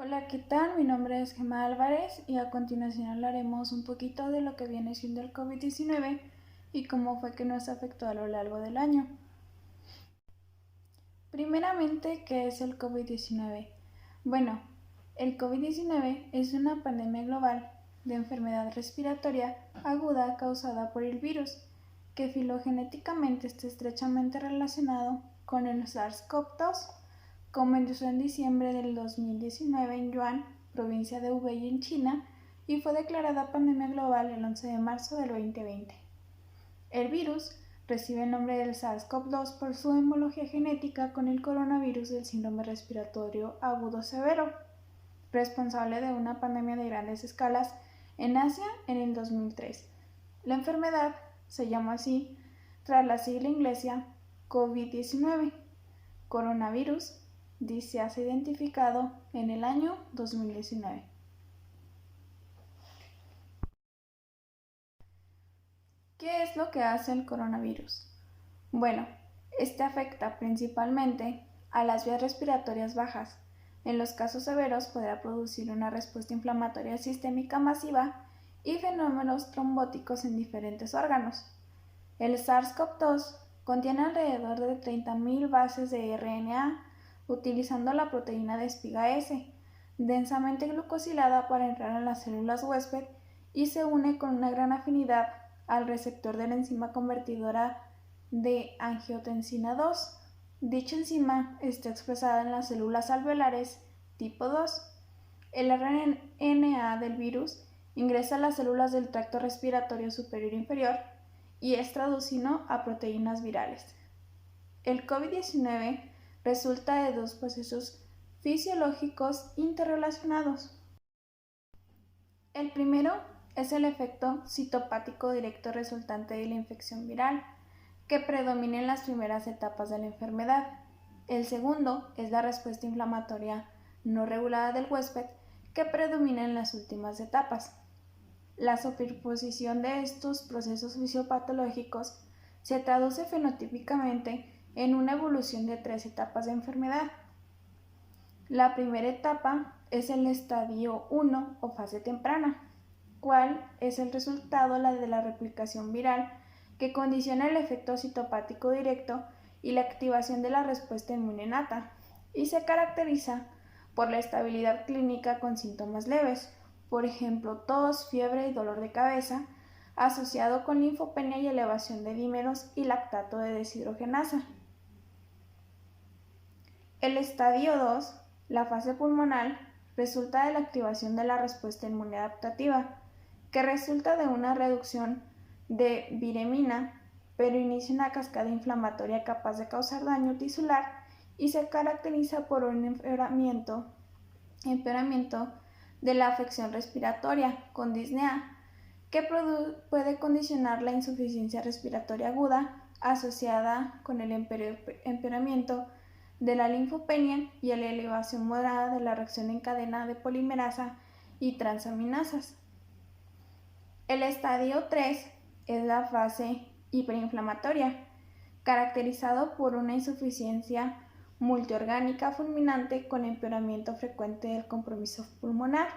Hola, ¿qué tal? Mi nombre es Gemma Álvarez y a continuación hablaremos un poquito de lo que viene siendo el COVID-19 y cómo fue que nos afectó a lo largo del año. Primeramente, ¿qué es el COVID-19? Bueno, el COVID-19 es una pandemia global de enfermedad respiratoria aguda causada por el virus, que filogenéticamente está estrechamente relacionado con el SARS-CoV-2. Comenzó en diciembre del 2019 en Yuan, provincia de Hubei en China, y fue declarada pandemia global el 11 de marzo del 2020. El virus recibe el nombre del SARS-CoV-2 por su homología genética con el coronavirus del síndrome respiratorio agudo severo, responsable de una pandemia de grandes escalas en Asia en el 2003. La enfermedad se llamó así tras la sigla inglesa COVID-19, coronavirus, se ha identificado en el año 2019. ¿Qué es lo que hace el coronavirus? Bueno, este afecta principalmente a las vías respiratorias bajas. En los casos severos podrá producir una respuesta inflamatoria sistémica masiva y fenómenos trombóticos en diferentes órganos. El SARS-CoV-2 contiene alrededor de 30.000 bases de RNA utilizando la proteína de espiga S, densamente glucosilada para entrar en las células huésped y se une con una gran afinidad al receptor de la enzima convertidora de angiotensina 2. Dicha enzima está expresada en las células alveolares tipo 2. El RNA del virus ingresa a las células del tracto respiratorio superior e inferior y es traducido a proteínas virales. El COVID-19 resulta de dos procesos fisiológicos interrelacionados. El primero es el efecto citopático directo resultante de la infección viral, que predomina en las primeras etapas de la enfermedad. El segundo es la respuesta inflamatoria no regulada del huésped, que predomina en las últimas etapas. La superposición de estos procesos fisiopatológicos se traduce fenotípicamente en una evolución de 3 etapas de enfermedad. La primera etapa es el estadio 1 o fase temprana, cual es el resultado de la replicación viral que condiciona el efecto citopático directo y la activación de la respuesta inmune innata, y se caracteriza por la estabilidad clínica con síntomas leves, por ejemplo tos, fiebre y dolor de cabeza, asociado con linfopenia y elevación de dímeros y lactato de deshidrogenasa. El estadio 2, la fase pulmonar, resulta de la activación de la respuesta inmune adaptativa, que resulta de una reducción de viremina, pero inicia una cascada inflamatoria capaz de causar daño tisular y se caracteriza por un empeoramiento de la afección respiratoria con disnea, que puede condicionar la insuficiencia respiratoria aguda asociada con el empeoramiento de la linfopenia y a la elevación moderada de la reacción en cadena de polimerasa y transaminasas. El estadio 3 es la fase hiperinflamatoria, caracterizado por una insuficiencia multiorgánica fulminante con empeoramiento frecuente del compromiso pulmonar.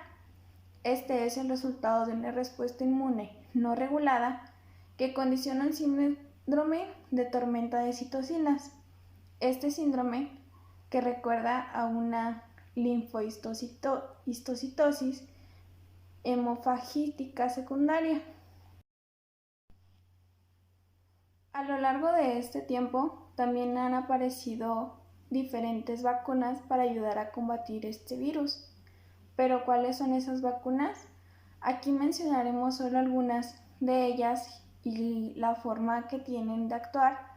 Este es el resultado de una respuesta inmune no regulada que condiciona el síndrome de tormenta de citocinas. Este síndrome, que recuerda a una linfohistocitosis hemofagítica secundaria. A lo largo de este tiempo también han aparecido diferentes vacunas para ayudar a combatir este virus. Pero ¿cuáles son esas vacunas? Aquí mencionaremos solo algunas de ellas y la forma que tienen de actuar,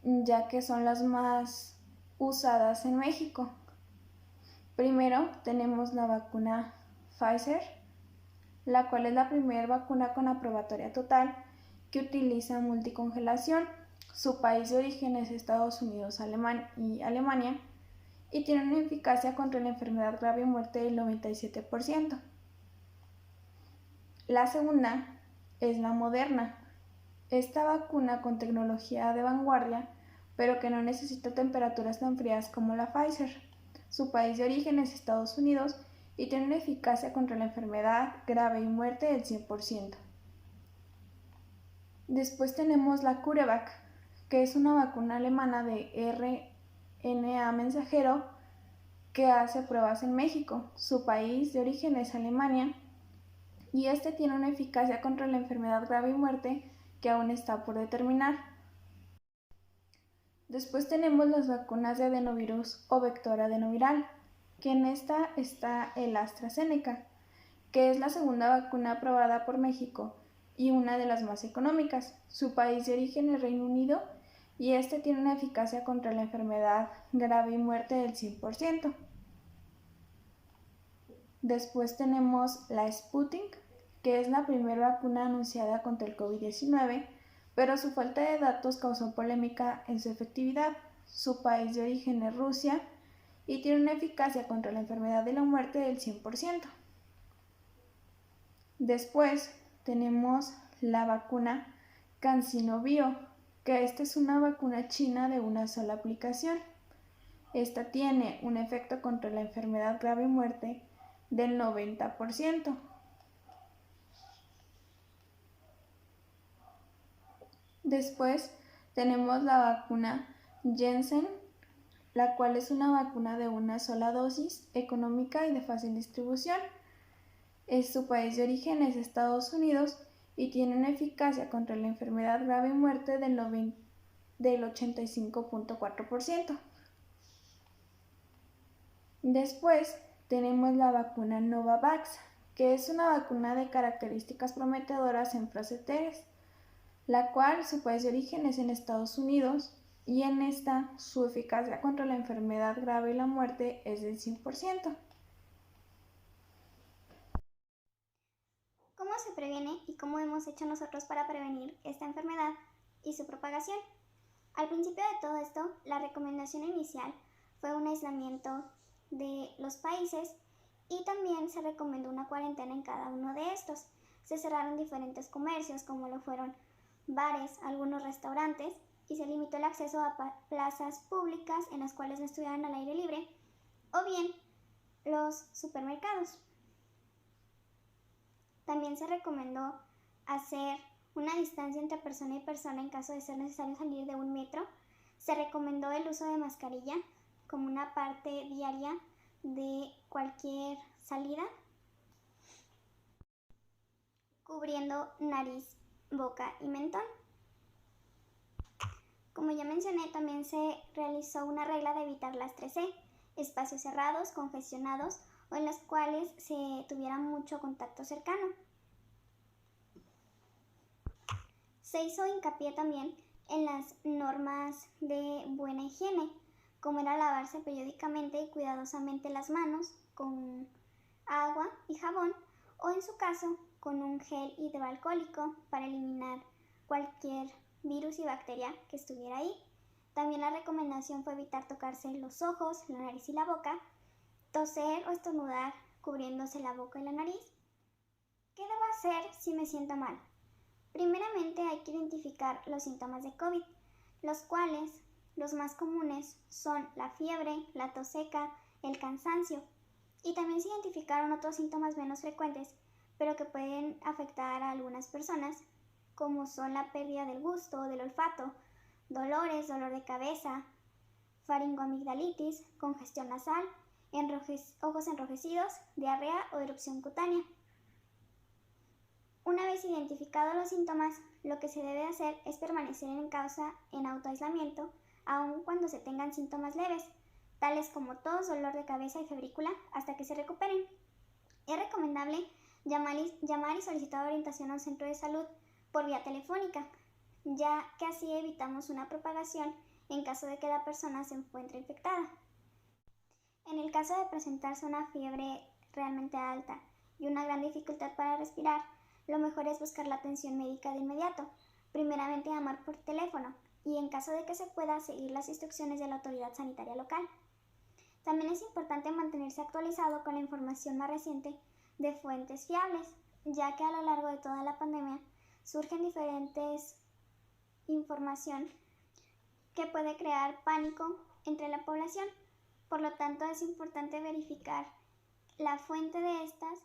ya que son las más usadas en México. Primero tenemos la vacuna Pfizer, la cual es la primera vacuna con aprobatoria total que utiliza multicongelación. Su país de origen es Estados Unidos y Alemania y tiene una eficacia contra la enfermedad grave y muerte del 97%. La segunda es la Moderna. Esta vacuna con tecnología de vanguardia, pero que no necesita temperaturas tan frías como la Pfizer. Su país de origen es Estados Unidos y tiene una eficacia contra la enfermedad grave y muerte del 100%. Después tenemos la CureVac, que es una vacuna alemana de RNA mensajero que hace pruebas en México. Su país de origen es Alemania y este tiene una eficacia contra la enfermedad grave y muerte que aún está por determinar. Después tenemos las vacunas de adenovirus o vector adenoviral, que en esta está el AstraZeneca, que es la segunda vacuna aprobada por México y una de las más económicas. Su país de origen es Reino Unido y este tiene una eficacia contra la enfermedad grave y muerte del 100%. Después tenemos la Sputnik, que es la primera vacuna anunciada contra el COVID-19, pero su falta de datos causó polémica en su efectividad. Su país de origen es Rusia y tiene una eficacia contra la enfermedad de la muerte del 100%. Después tenemos la vacuna CanSino Bio, que esta es una vacuna china de una sola aplicación. Esta tiene un efecto contra la enfermedad grave y muerte del 90%. Después tenemos la vacuna Janssen, la cual es una vacuna de una sola dosis, económica y de fácil distribución. Su país de origen es Estados Unidos y tiene una eficacia contra la enfermedad grave y muerte del 85.4%. Después tenemos la vacuna Novavax, que es una vacuna de características prometedoras en placenteras, la cual su país de origen es en Estados Unidos y en esta su eficacia contra la enfermedad grave y la muerte es del 100%. ¿Cómo se previene y cómo hemos hecho nosotros para prevenir esta enfermedad y su propagación? Al principio de todo esto, la recomendación inicial fue un aislamiento de los países y también se recomendó una cuarentena en cada uno de estos. Se cerraron diferentes comercios como lo fueron bares, algunos restaurantes y se limitó el acceso a plazas públicas en las cuales no estuvieran al aire libre o bien los supermercados. También se recomendó hacer una distancia entre persona y persona en caso de ser necesario salir de 1 metro. Se recomendó el uso de mascarilla como una parte diaria de cualquier salida, cubriendo nariz, boca y mentón. Como ya mencioné, también se realizó una regla de evitar las 3C, espacios cerrados, congestionados o en los cuales se tuviera mucho contacto cercano. Se hizo hincapié también en las normas de buena higiene, como era lavarse periódicamente y cuidadosamente las manos con agua y jabón o en su caso con un gel hidroalcohólico para eliminar cualquier virus y bacteria que estuviera ahí. También la recomendación fue evitar tocarse los ojos, la nariz y la boca, toser o estornudar cubriéndose la boca y la nariz. ¿Qué debo hacer si me siento mal? Primeramente hay que identificar los síntomas de COVID, los cuales los más comunes son la fiebre, la tos seca, el cansancio, y también se identificaron otros síntomas menos frecuentes, pero que pueden afectar a algunas personas, como son la pérdida del gusto o del olfato, dolores, dolor de cabeza, faringoamigdalitis, congestión nasal, ojos enrojecidos, diarrea o erupción cutánea. Una vez identificados los síntomas, lo que se debe hacer es permanecer en casa en autoaislamiento, aun cuando se tengan síntomas leves, tales como tos, dolor de cabeza y febrícula, hasta que se recuperen. Es recomendable llamar y solicitar orientación a un centro de salud por vía telefónica, ya que así evitamos una propagación en caso de que la persona se encuentre infectada. En el caso de presentarse una fiebre realmente alta y una gran dificultad para respirar, lo mejor es buscar la atención médica de inmediato, primeramente llamar por teléfono y en caso de que se pueda seguir las instrucciones de la autoridad sanitaria local. También es importante mantenerse actualizado con la información más reciente de fuentes fiables, ya que a lo largo de toda la pandemia surgen diferentes información que puede crear pánico entre la población. Por lo tanto, es importante verificar la fuente de estas